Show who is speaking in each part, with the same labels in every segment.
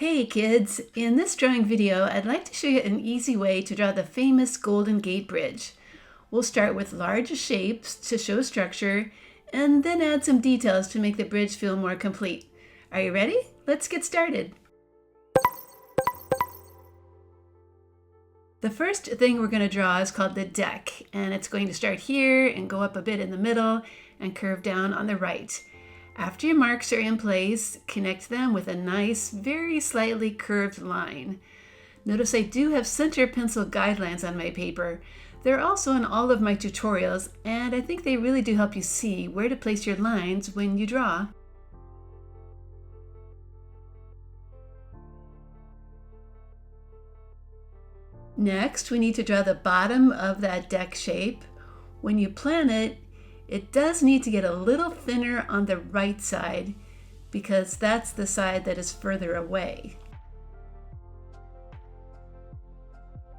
Speaker 1: Hey kids, in this drawing video, I'd like to show you an easy way to draw the famous Golden Gate Bridge. We'll start with large shapes to show structure, and then add some details to make the bridge feel more complete. Are you ready? Let's get started. The first thing we're going to draw is called the deck, and it's going to start here and go up a bit in the middle and curve down on the right. After your marks are in place, connect them with a nice, very slightly curved line. Notice I do have center pencil guidelines on my paper. They're also in all of my tutorials, and I think they really do help you see where to place your lines when you draw. Next, we need to draw the bottom of that deck shape. When you plan it, it does need to get a little thinner on the right side because that's the side that is further away.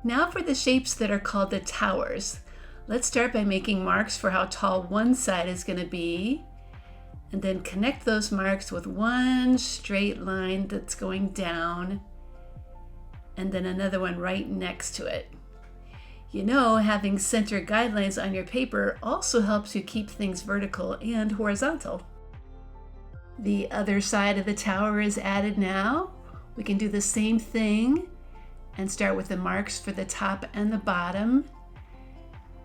Speaker 1: Now for the shapes that are called the towers. Let's start by making marks for how tall one side is going to be, and then connect those marks with one straight line that's going down, and then another one right next to it. You know, having center guidelines on your paper also helps you keep things vertical and horizontal. The other side of the tower is added now. We can do the same thing and start with the marks for the top and the bottom,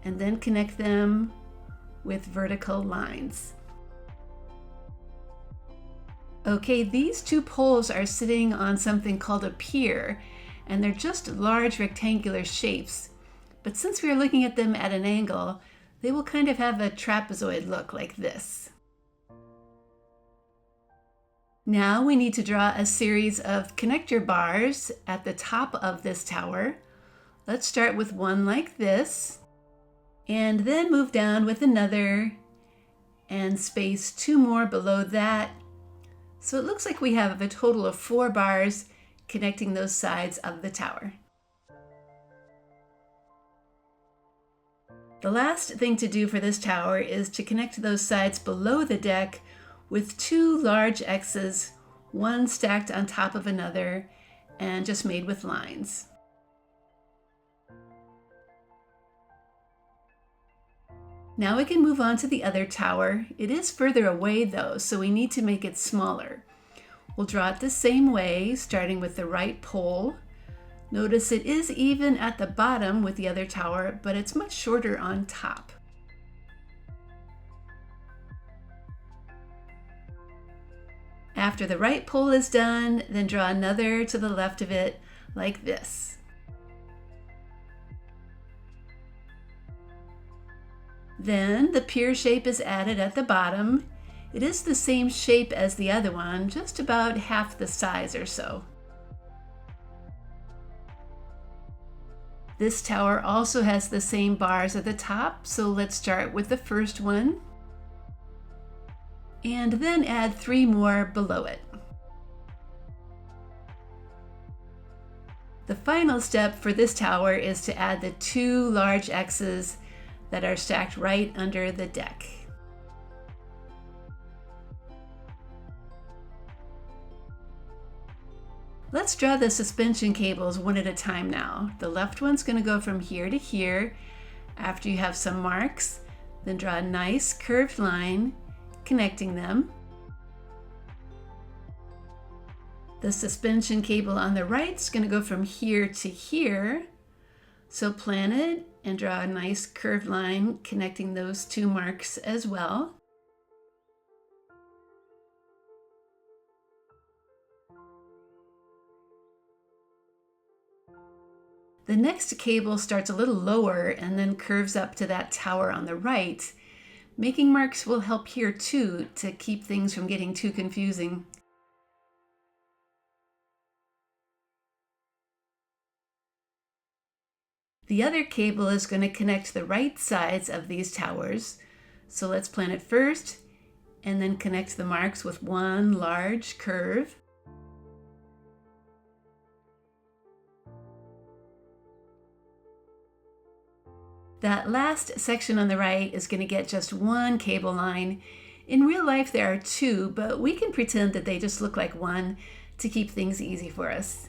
Speaker 1: and then connect them with vertical lines. Okay, these two poles are sitting on something called a pier, and they're just large rectangular shapes. But since we are looking at them at an angle, they will kind of have a trapezoid look like this. Now we need to draw a series of connector bars at the top of this tower. Let's start with one like this, and then move down with another, and space two more below that. So it looks like we have a total of 4 bars connecting those sides of the tower. The last thing to do for this tower is to connect those sides below the deck with 2 large X's, one stacked on top of another and just made with lines. Now we can move on to the other tower. It is further away though, so we need to make it smaller. We'll draw it the same way, starting with the right pole. Notice it is even at the bottom with the other tower, but it's much shorter on top. After the right pole is done, then draw another to the left of it like this. Then the pier shape is added at the bottom. It is the same shape as the other one, just about half the size or so. This tower also has the same bars at the top, so let's start with the first one, and then add 3 more below it. The final step for this tower is to add the 2 large X's that are stacked right under the deck. Let's draw the suspension cables one at a time now. The left one's going to go from here to here. After you have some marks, then draw a nice curved line connecting them. The suspension cable on the right is going to go from here to here. So plan it and draw a nice curved line connecting those 2 marks as well. The next cable starts a little lower and then curves up to that tower on the right. Making marks will help here too, to keep things from getting too confusing. The other cable is going to connect the right sides of these towers. So let's plan it first and then connect the marks with one large curve. That last section on the right is going to get just 1 cable line. In real life there are 2, but we can pretend that they just look like one to keep things easy for us.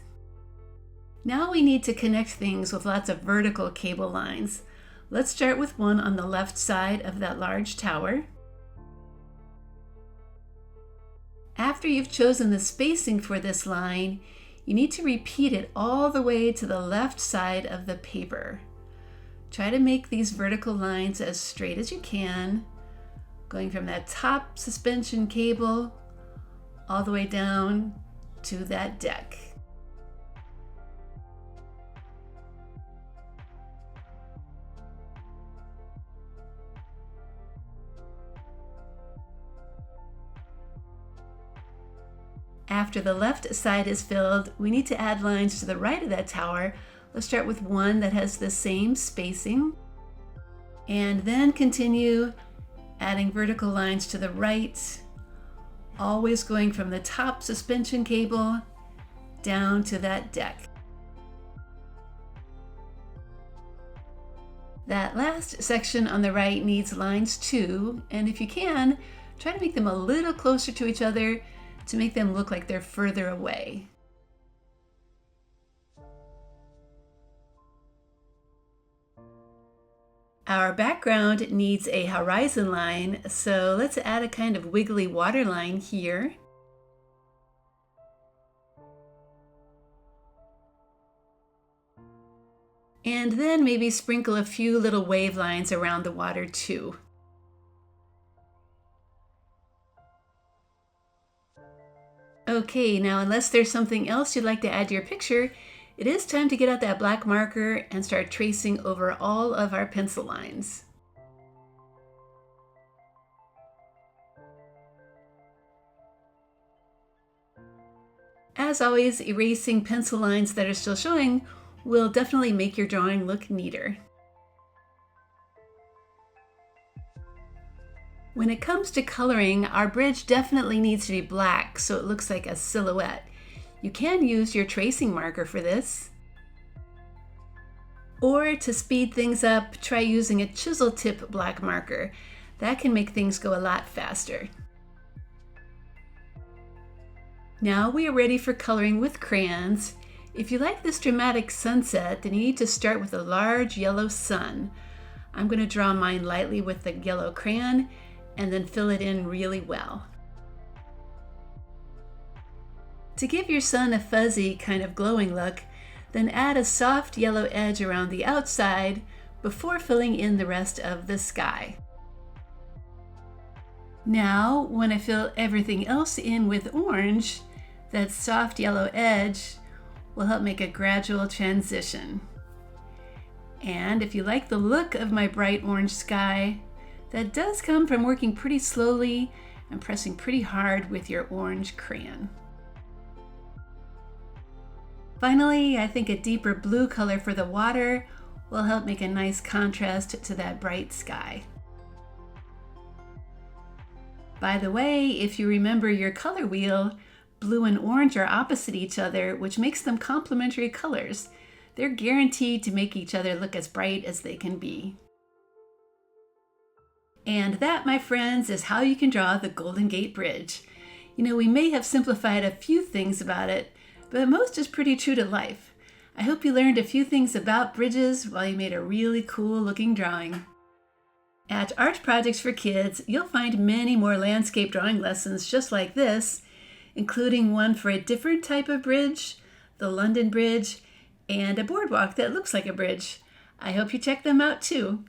Speaker 1: Now we need to connect things with lots of vertical cable lines. Let's start with one on the left side of that large tower. After you've chosen the spacing for this line, you need to repeat it all the way to the left side of the paper. Try to make these vertical lines as straight as you can, going from that top suspension cable all the way down to that deck. After the left side is filled, we need to add lines to the right of that tower. Let's start with one that has the same spacing, and then continue adding vertical lines to the right, always going from the top suspension cable down to that deck. That last section on the right needs lines too, and if you can, try to make them a little closer to each other to make them look like they're further away. Our background needs a horizon line, so let's add a kind of wiggly water line here. And then maybe sprinkle a few little wave lines around the water too. Okay, now unless there's something else you'd like to add to your picture, it is time to get out that black marker and start tracing over all of our pencil lines. As always, erasing pencil lines that are still showing will definitely make your drawing look neater. When it comes to coloring, our bridge definitely needs to be black so it looks like a silhouette. You can use your tracing marker for this. Or to speed things up, try using a chisel tip black marker. That can make things go a lot faster. Now we are ready for coloring with crayons. If you like this dramatic sunset, then you need to start with a large yellow sun. I'm going to draw mine lightly with the yellow crayon and then fill it in really well. To give your sun a fuzzy, kind of glowing look, then add a soft yellow edge around the outside before filling in the rest of the sky. Now, when I fill everything else in with orange, that soft yellow edge will help make a gradual transition. And if you like the look of my bright orange sky, that does come from working pretty slowly and pressing pretty hard with your orange crayon. Finally, I think a deeper blue color for the water will help make a nice contrast to that bright sky. By the way, if you remember your color wheel, blue and orange are opposite each other, which makes them complementary colors. They're guaranteed to make each other look as bright as they can be. And that, my friends, is how you can draw the Golden Gate Bridge. You know, we may have simplified a few things about it, but most is pretty true to life. I hope you learned a few things about bridges while you made a really cool looking drawing. At Art Projects for Kids, you'll find many more landscape drawing lessons just like this, including one for a different type of bridge, the London Bridge, and a boardwalk that looks like a bridge. I hope you check them out too.